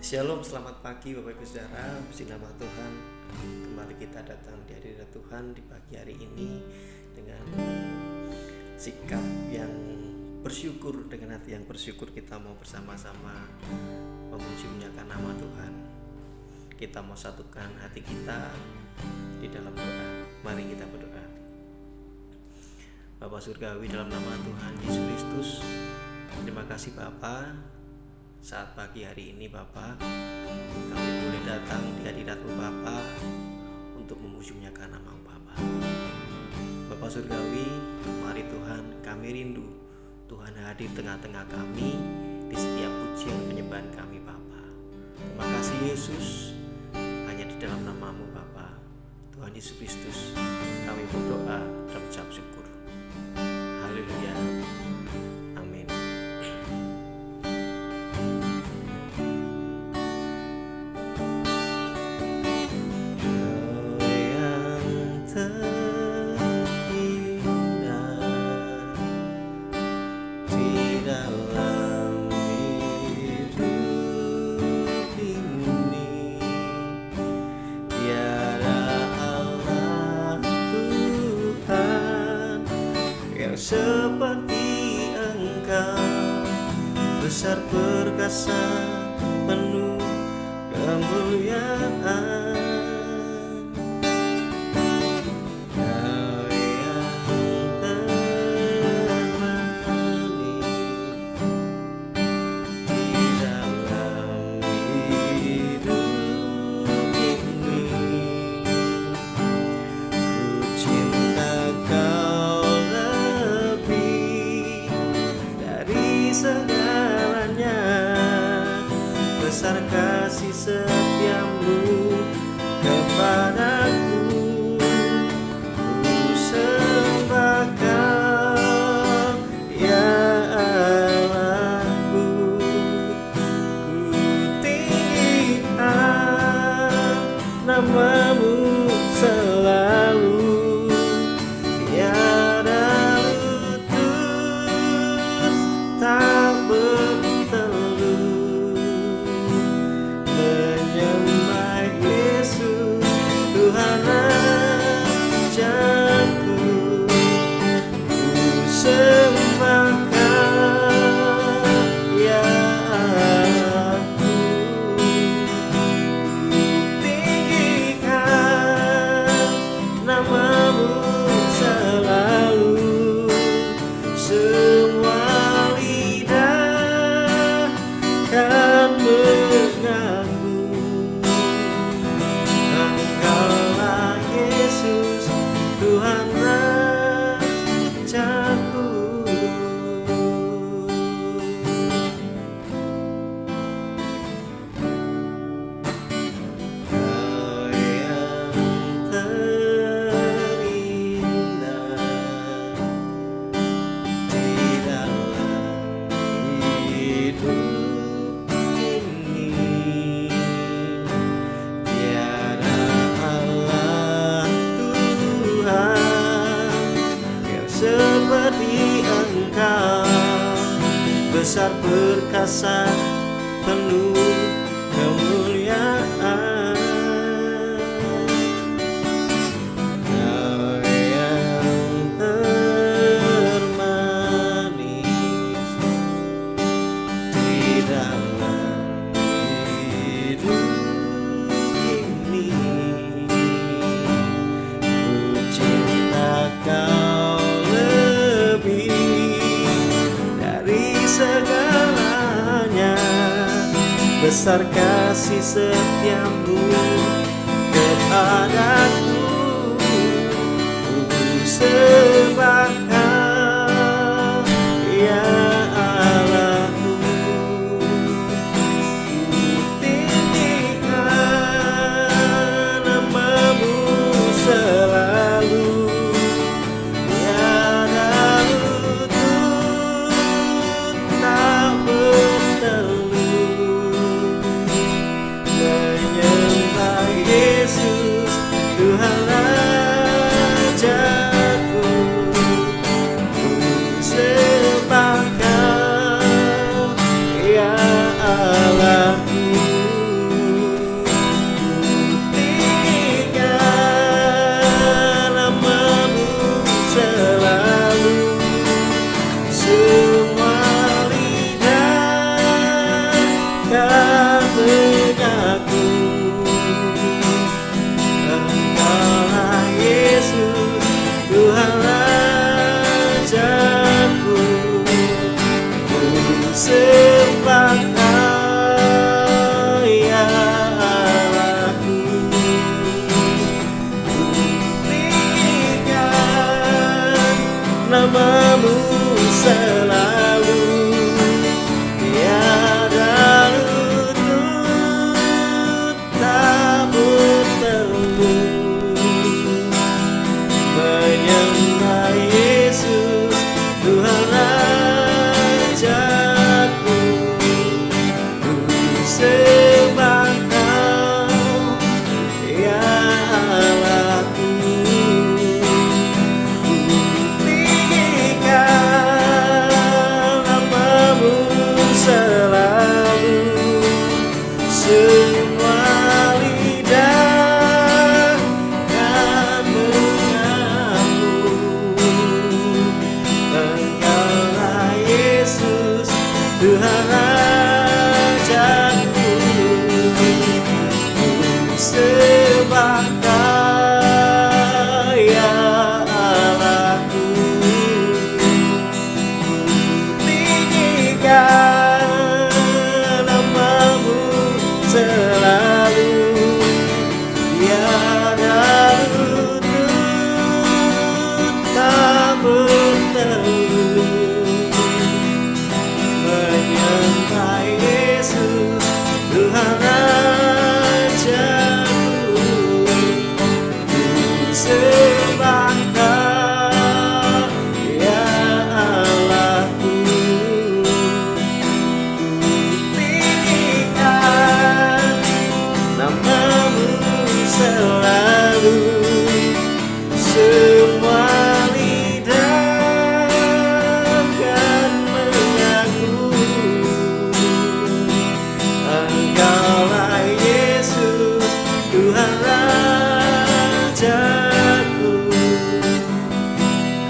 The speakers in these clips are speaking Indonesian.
Shalom, selamat pagi Bapak Ibu Saudara. Puji nama Tuhan. Kembali kita datang di hadirat Tuhan di pagi hari ini dengan sikap yang bersyukur, dengan hati yang bersyukur kita mau bersama-sama memuji memuliakan nama Tuhan. Kita mau satukan hati kita di dalam doa. Mari kita berdoa. Bapa Surgawi, dalam nama Tuhan Yesus Kristus, terima kasih Bapa. Saat pagi hari ini Bapa, kami boleh datang di hadirat-Mu Bapa untuk memuji memuliakan nama-Mu Bapa. Bapa Surgawi, mari Tuhan, kami rindu Tuhan hadir tengah-tengah kami di setiap pujian penyembahan kami Bapa. Terima kasih Yesus, hanya di dalam nama-Mu Bapa, Tuhan Yesus Kristus, kami berdoa dan ucap syukur. Haleluya. Amin. Seperti Engkau, besar perkasa, penuh kemuliaan. Kau yang termani di dalam hidup ini. Ku cinta Kau segalanya, besar kasih setiamu kepadaku. Ku sembah Kau, ya Allahku. Ku tinggikan nama-Mu selalu. Tak bertelut menyembah Yesus, Tuhan Rajaku. Ku sembah Kau, ya aku. Ku tinggikan nama-Mu selalu. Semua kan mengaku Engkaulah Yesus, Tuhan Rajaku. Kau yang terindah di dalam hidup. Seperti Engkau, besar perkasa, penuh kemuliaan. Kau yang termanis di dalam hidup ini. Ku cinta Kau segalanya, besar kasih setiamu kepadaku. Ku sembah Kau, ya Allahku. Ku tinggikan nama-Mu selalu. Yesus, Tuhan Rajaku. mengaku Engkaulah Yesus, Tuhan Rajaku. Ku sembah Kau ya Allahku. Ku tinggikan nama-Mu selalu, tiada lutut tak bertemu. Menyembah Yesus, Tuhan Rajaku. Ku sembah Kau ya Allahku. Ku tinggikan nama-Mu selalu, semua lidah kan mengaku Engkaulah Yesus, Tuhan Rajaku. Ku sembah Kau ya Allahku. Tinggikan nama-Mu selalu, tiada lutut tak bertemu. Menyembah Yesus, Tuhan Rajaku. Ku sembah Kau ya Allahku. Tinggikan nama-Mu selalu, semua lidah kan mengaku Engkaulah Yesus, Tuhan Rajaku.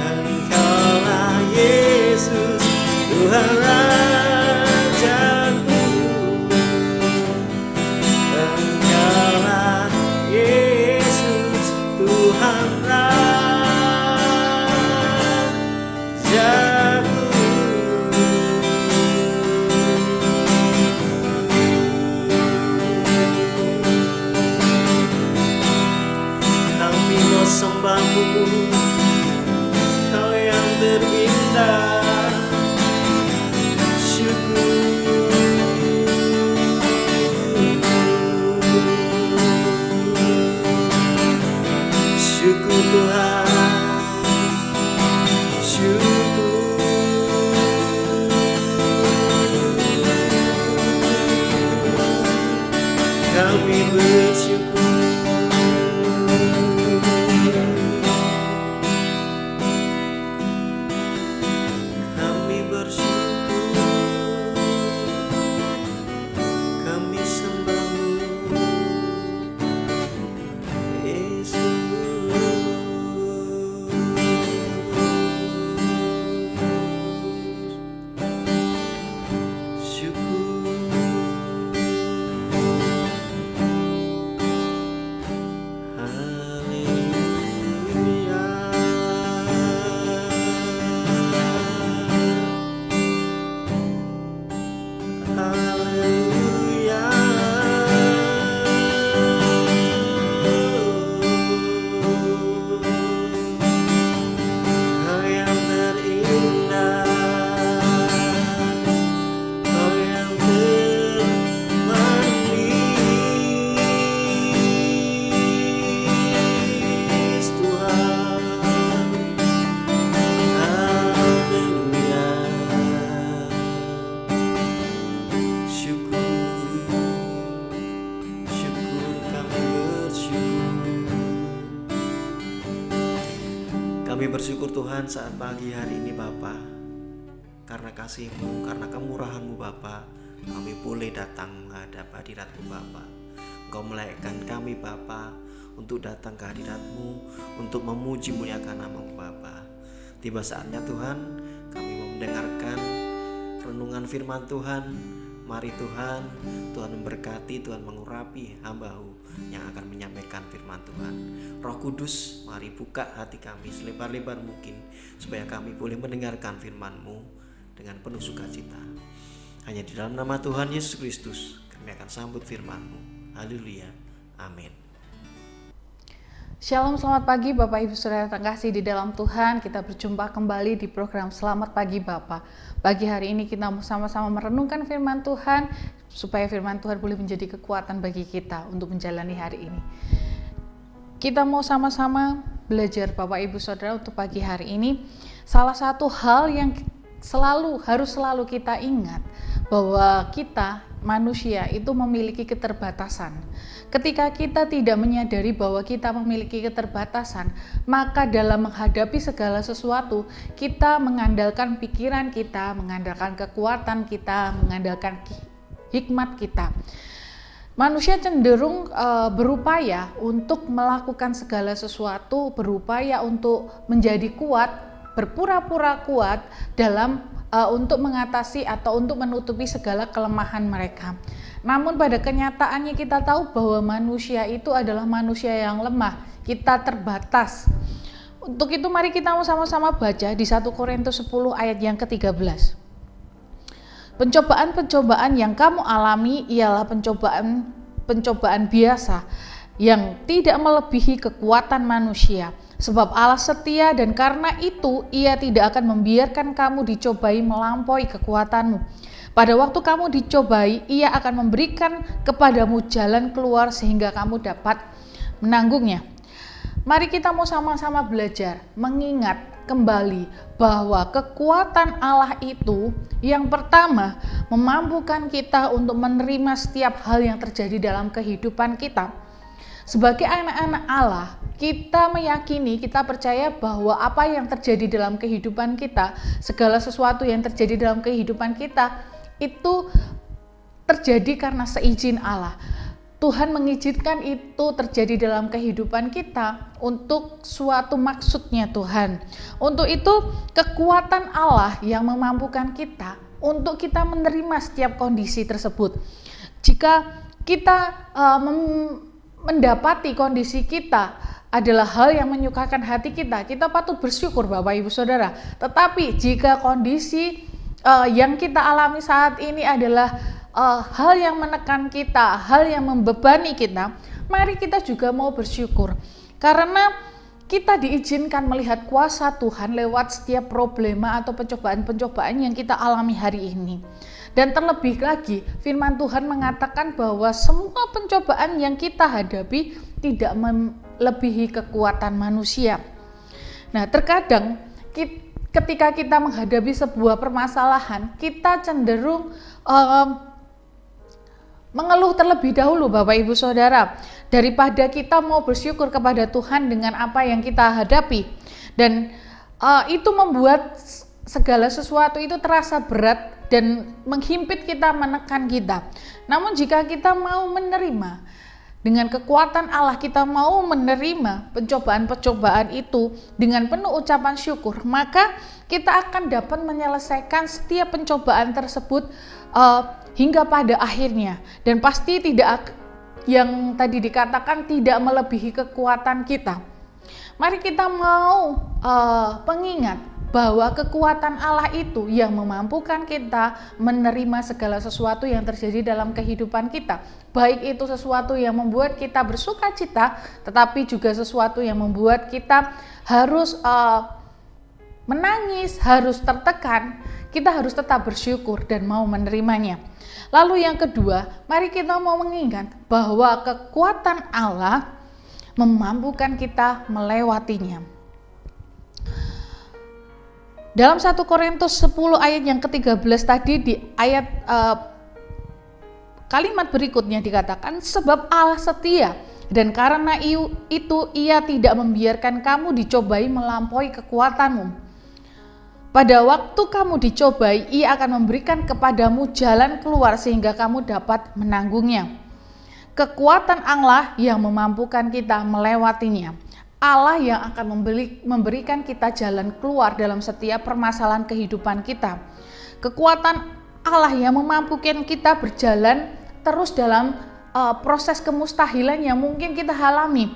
Engkaulah Yesus, Tuhan Rajaku. Engkaulah Yesus, Tuhan Rajaku. Kami mau sembah-Mu, Kau yang terindah. Syukur, syukur Tuhan, syukur. Kami bersyukur. Kami bersyukur, kami sembah-Mu, Yesus. Kami bersyukur Tuhan saat pagi hari ini Bapa, karena kasih-Mu, karena kemurahan-Mu Bapa, kami boleh datang menghadap hadirat-Mu Bapa. Engkau melahirkan kami Bapa untuk datang ke hadirat-Mu, untuk memuji muliakan nama-Mu Bapa. Tiba saatnya Tuhan, kami mau mendengarkan renungan firman Tuhan. Mari Tuhan memberkati, Tuhan mengurapi hamba-Mu yang akan menyampaikan firman Tuhan. Roh Kudus, mari buka hati kami selebar-lebar mungkin, supaya kami boleh mendengarkan firman-Mu dengan penuh sukacita. Hanya di dalam nama Tuhan Yesus Kristus kami akan sambut firman-Mu. Haleluya, amin. Shalom, selamat pagi Bapak Ibu Saudara terkasih di dalam Tuhan. Kita berjumpa kembali di program Selamat Pagi Bapak. Pagi hari ini kita sama-sama merenungkan firman Tuhan, supaya firman Tuhan boleh menjadi kekuatan bagi kita untuk menjalani hari ini. Kita mau sama-sama belajar Bapak Ibu Saudara untuk pagi hari ini. Salah satu hal yang harus selalu kita ingat, bahwa kita manusia itu memiliki keterbatasan. Ketika kita tidak menyadari bahwa kita memiliki keterbatasan, maka dalam menghadapi segala sesuatu, kita mengandalkan pikiran kita, mengandalkan kekuatan kita, mengandalkan hikmat kita. Manusia cenderung berupaya untuk melakukan segala sesuatu, berupaya untuk menjadi kuat, berpura-pura kuat dalam untuk mengatasi atau untuk menutupi segala kelemahan mereka. Namun pada kenyataannya kita tahu bahwa manusia itu adalah manusia yang lemah, kita terbatas. Untuk itu mari kita sama-sama baca di 1 Korintus 10 ayat yang ke-13. Pencobaan-pencobaan yang kamu alami ialah pencobaan biasa yang tidak melebihi kekuatan manusia. Sebab Allah setia dan karena itu Ia tidak akan membiarkan kamu dicobai melampaui kekuatanmu. Pada waktu kamu dicobai, Ia akan memberikan kepadamu jalan keluar sehingga kamu dapat menanggungnya. Mari kita mau sama-sama belajar mengingat kembali bahwa kekuatan Allah itu yang pertama memampukan kita untuk menerima setiap hal yang terjadi dalam kehidupan kita. Sebagai anak-anak Allah, kita meyakini, kita percaya bahwa apa yang terjadi dalam kehidupan kita, segala sesuatu yang terjadi dalam kehidupan kita, itu terjadi karena seizin Allah. Tuhan mengizinkan itu terjadi dalam kehidupan kita untuk suatu maksudnya Tuhan. Untuk itu kekuatan Allah yang memampukan kita untuk kita menerima setiap kondisi tersebut. Jika kita mendapati kondisi kita adalah hal yang menyukakan hati kita, kita patut bersyukur Bapak Ibu Saudara. Tetapi jika kondisi yang kita alami saat ini adalah hal yang menekan kita, hal yang membebani kita, mari kita juga mau bersyukur. Karena kita diizinkan melihat kuasa Tuhan lewat setiap problema atau pencobaan-pencobaan yang kita alami hari ini. Dan terlebih lagi, firman Tuhan mengatakan bahwa semua pencobaan yang kita hadapi tidak melebihi kekuatan manusia. Nah, terkadang ketika kita menghadapi sebuah permasalahan, kita cenderung mengeluh terlebih dahulu Bapak Ibu Saudara, daripada kita mau bersyukur kepada Tuhan dengan apa yang kita hadapi. Dan itu membuat segala sesuatu itu terasa berat dan menghimpit kita, menekan kita. Namun jika kita mau menerima dengan kekuatan Allah, kita mau menerima pencobaan-pencobaan itu dengan penuh ucapan syukur, maka kita akan dapat menyelesaikan setiap pencobaan tersebut hingga pada akhirnya. Dan pasti tidak, yang tadi dikatakan, tidak melebihi kekuatan kita. Mari kita mau mengingat bahwa kekuatan Allah itu yang memampukan kita menerima segala sesuatu yang terjadi dalam kehidupan kita. Baik itu sesuatu yang membuat kita bersuka cita, tetapi juga sesuatu yang membuat kita harus menangis, harus tertekan. Kita harus tetap bersyukur dan mau menerimanya. Lalu yang kedua, mari kita mau mengingat bahwa kekuatan Allah memampukan kita melewatinya. Dalam 1 Korintus 10 ayat yang ke-13 tadi, di ayat kalimat berikutnya dikatakan, sebab Allah setia dan karena itu Ia tidak membiarkan kamu dicobai melampaui kekuatanmu. Pada waktu kamu dicobai, Ia akan memberikan kepadamu jalan keluar sehingga kamu dapat menanggungnya. Kekuatan Allah yang memampukan kita melewatinya. Allah yang akan memberikan kita jalan keluar dalam setiap permasalahan kehidupan kita. Kekuatan Allah yang memampukan kita berjalan terus dalam proses kemustahilan yang mungkin kita alami.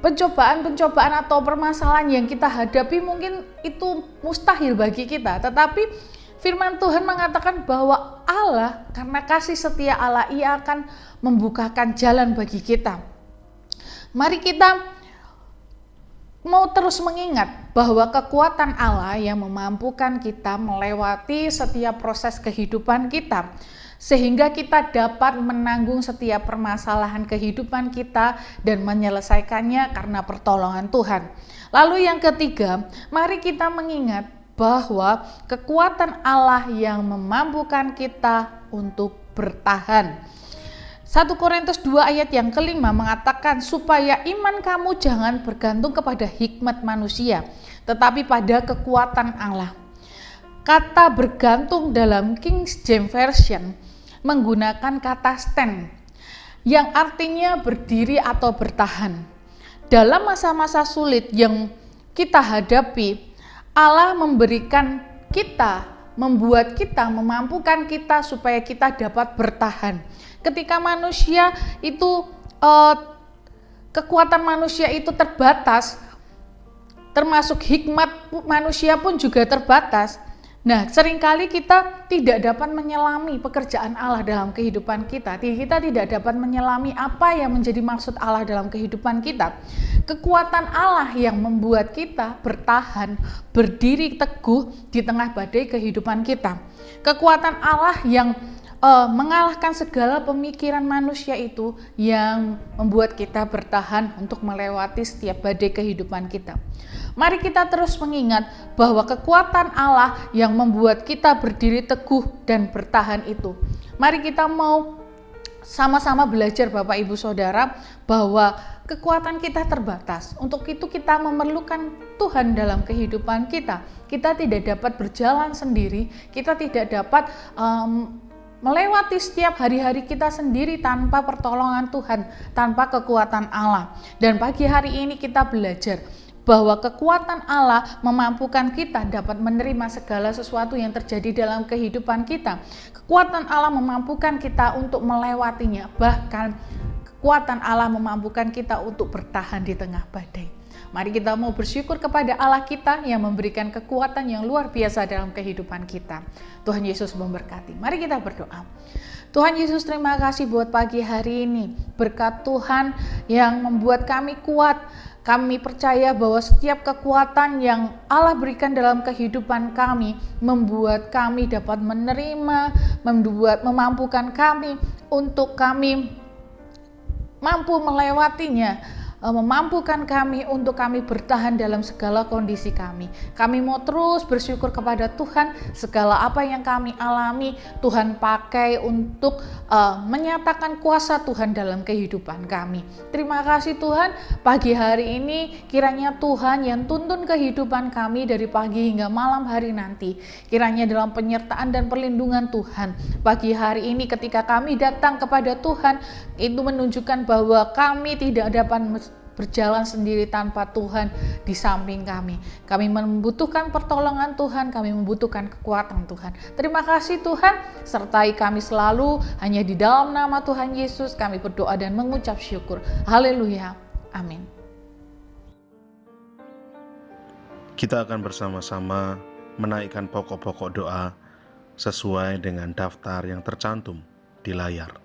Pencobaan-pencobaan atau permasalahan yang kita hadapi mungkin itu mustahil bagi kita, tetapi firman Tuhan mengatakan bahwa Allah, karena kasih setia Allah, Ia akan membukakan jalan bagi kita. Mari kita mau terus mengingat bahwa kekuatan Allah yang memampukan kita melewati setiap proses kehidupan kita, sehingga kita dapat menanggung setiap permasalahan kehidupan kita dan menyelesaikannya karena pertolongan Tuhan. Lalu yang ketiga, mari kita mengingat bahwa kekuatan Allah yang memampukan kita untuk bertahan. 1 Korintus 2 ayat yang kelima mengatakan supaya iman kamu jangan bergantung kepada hikmat manusia, tetapi pada kekuatan Allah. Kata bergantung dalam King James Version menggunakan kata stand, yang artinya berdiri atau bertahan. Dalam masa-masa sulit yang kita hadapi, Allah membuat kita, memampukan kita supaya kita dapat bertahan. Ketika manusia itu kekuatan manusia itu terbatas, termasuk hikmat manusia pun juga terbatas. Nah, seringkali kita tidak dapat menyelami pekerjaan Allah dalam kehidupan kita. Kita tidak dapat menyelami apa yang menjadi maksud Allah dalam kehidupan kita. Kekuatan Allah yang membuat kita bertahan, berdiri teguh di tengah badai kehidupan kita. Kekuatan Allah yang mengalahkan segala pemikiran manusia itu yang membuat kita bertahan untuk melewati setiap badai kehidupan kita. Mari kita terus mengingat bahwa kekuatan Allah yang membuat kita berdiri teguh dan bertahan itu. Mari kita mau sama-sama belajar Bapak Ibu Saudara bahwa kekuatan kita terbatas. Untuk itu kita memerlukan Tuhan dalam kehidupan kita. Kita tidak dapat berjalan sendiri, kita tidak dapat melewati setiap hari-hari kita sendiri tanpa pertolongan Tuhan, tanpa kekuatan Allah. Dan pagi hari ini kita belajar bahwa kekuatan Allah memampukan kita dapat menerima segala sesuatu yang terjadi dalam kehidupan kita. Kekuatan Allah memampukan kita untuk melewatinya, bahkan kekuatan Allah memampukan kita untuk bertahan di tengah badai. Mari kita mau bersyukur kepada Allah kita yang memberikan kekuatan yang luar biasa dalam kehidupan kita. Tuhan Yesus memberkati. Mari kita berdoa. Tuhan Yesus, terima kasih buat pagi hari ini. Berkat Tuhan yang membuat kami kuat. Kami percaya bahwa setiap kekuatan yang Allah berikan dalam kehidupan kami membuat kami dapat menerima, memampukan kami untuk kami mampu melewatinya, memampukan kami untuk kami bertahan dalam segala kondisi kami. Kami mau terus bersyukur kepada Tuhan, segala apa yang kami alami Tuhan pakai untuk menyatakan kuasa Tuhan dalam kehidupan kami. Terima kasih Tuhan, pagi hari ini kiranya Tuhan yang tuntun kehidupan kami dari pagi hingga malam hari nanti. Kiranya dalam penyertaan dan perlindungan Tuhan, pagi hari ini ketika kami datang kepada Tuhan, itu menunjukkan bahwa kami tidak dapat berjalan sendiri tanpa Tuhan di samping kami. Kami membutuhkan pertolongan Tuhan, kami membutuhkan kekuatan Tuhan. Terima kasih Tuhan, sertai kami selalu. Hanya di dalam nama Tuhan Yesus kami berdoa dan mengucap syukur. Haleluya. Amin. Kita akan bersama-sama menaikkan pokok-pokok doa sesuai dengan daftar yang tercantum di layar.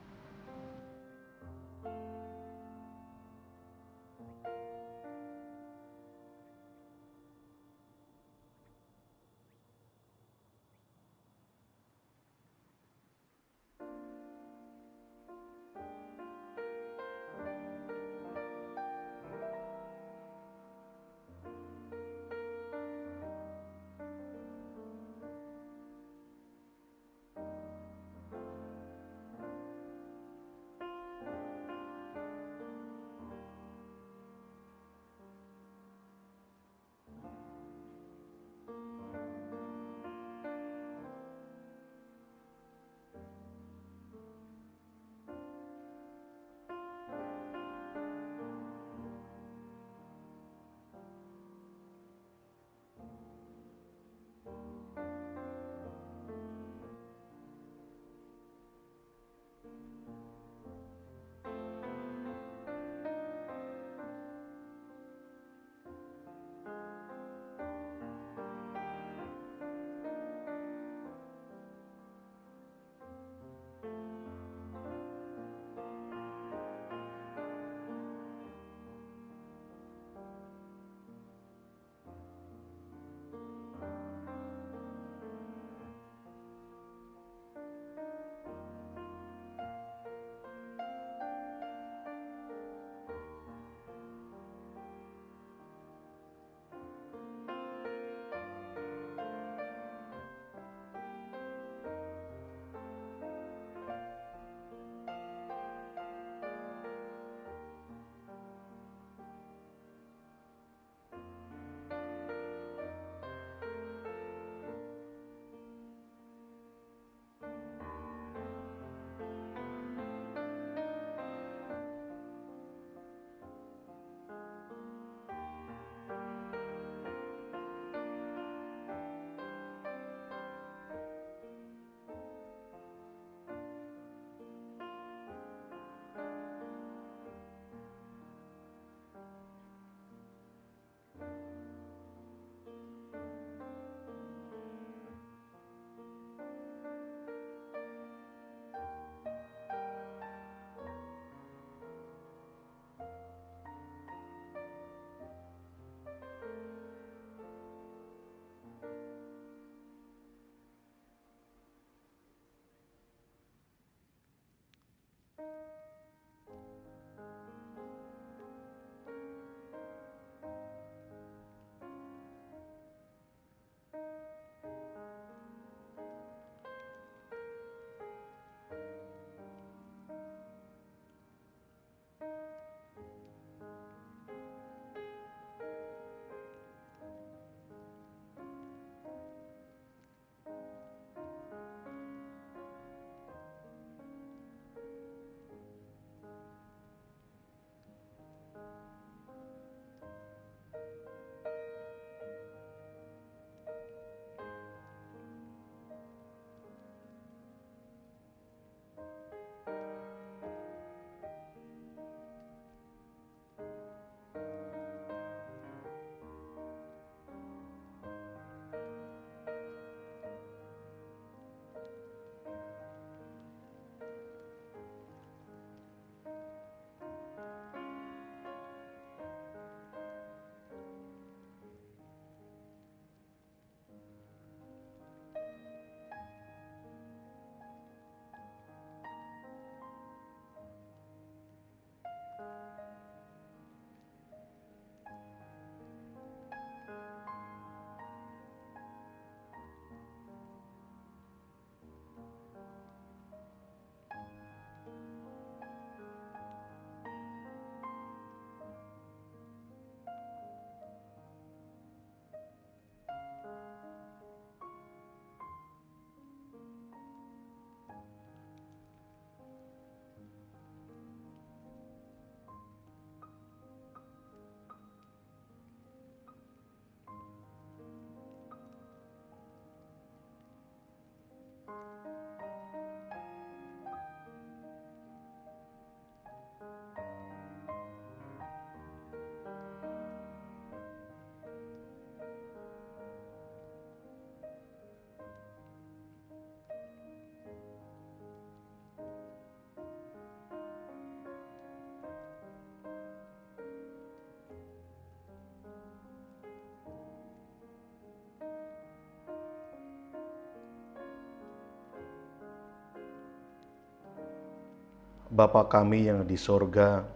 Bapa kami yang di sorga,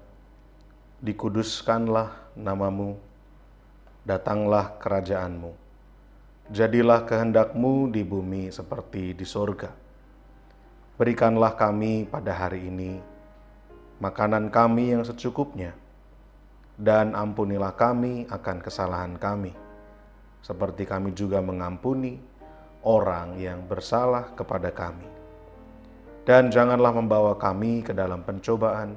dikuduskanlah namamu, datanglah kerajaanmu, jadilah kehendakmu di bumi seperti di sorga. Berikanlah kami pada hari ini makanan kami yang secukupnya, dan ampunilah kami akan kesalahan kami, seperti kami juga mengampuni orang yang bersalah kepada kami. Dan janganlah membawa kami ke dalam pencobaan,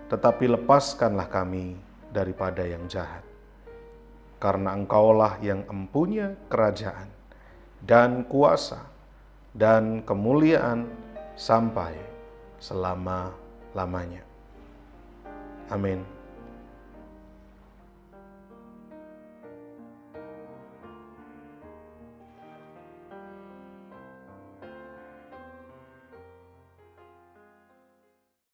tetapi lepaskanlah kami daripada yang jahat. Karena Engkaulah yang empunya kerajaan dan kuasa dan kemuliaan sampai selama-lamanya. Amin.